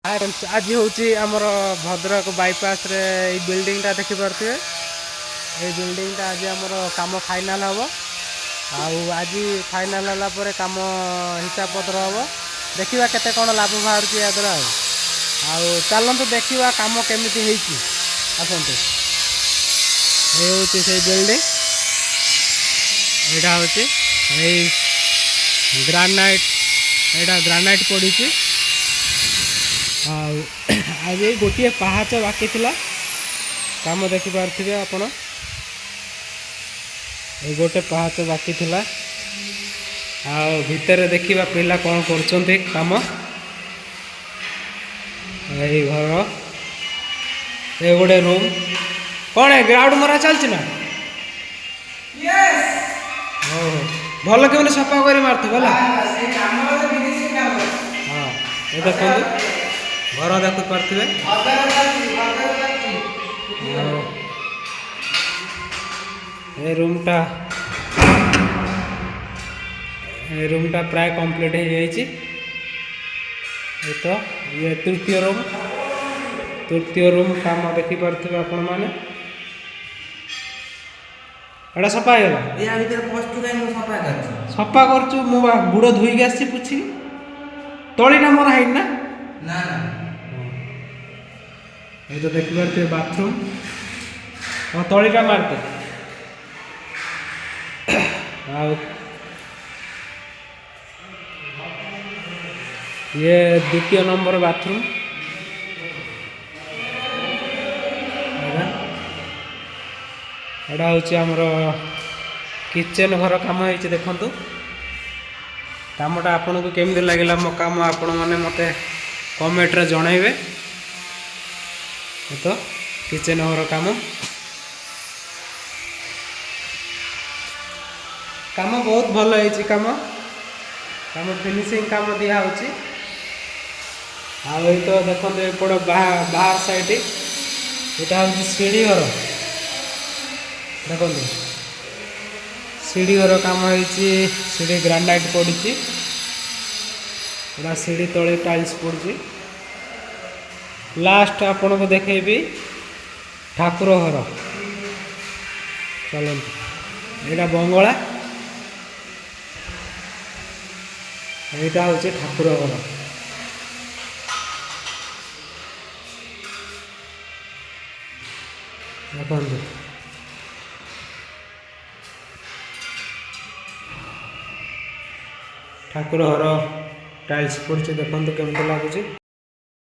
आज हूँ आमर भद्रक बाईपास रे बिल्डिंगटा देखिपे ये बिल्डिंगटा आज आमर काम फाइनाल हम आज फाइनाल है कम हिसाब पत्र हम देखा केते कौन लाभ बाहर द्वारा चलतु देखा कम केमी आसतु ये हूँ से बिल्डिंग यहाँ हूँ ग्रानाइट यहाँ ग्रानाइट पड़ी आज गोटे पहाच बाकी थिला काम देखी पार्थिबे आपण गोटे पहाच बाकी थिला भितर देखिबा पिला कौन करछन्ते काम यही घर ये गोटे रूम कौन है ग्राउंड मरा चलछि ना यस भल केमने सफा करे मारथु भला से काम फिनिशिंग काम हां ये देखो घर देखि पार्थिबे ये रूमटा प्राय कंप्लीट हो जाइए तो ये तृतीय रूम काम देखी पार्थिबे आपण माने एटा सफा हो गला या भीतर पोस्ट काई मु सफा करछु मु बुड़ धोई के आसी पुछि तळीटा मोर हाइन ना ना ये तो देखि पार्थिबे बाथरूम और तळीटा मारते ये द्वितीय नंबर बाथरूम एटा हूँ आमर किचेन घर कम हो देखु कामटा आपन को केमती लगे मो काम आपण मैंने मत कमेंट जनइबे तो किचेन घर काम काम बहुत भल है काम फिनिशिंग काम दिया आई तो देखो एपट बाहर साइड यहाँ हूँ सीढ़ी घर देखो सीढ़ी घर काम हो सीढ़ी ग्रानाइट पड़ी सीढ़ी तले टाइल्स पड़ी लास्ट आपन को देखेबी ठाकुर घर चलते यहाँ बंगला यहाँ हूँ ठाकुर घर देखो ठाकुर घर टाइल्स पड़ी देखो केमती लगुच।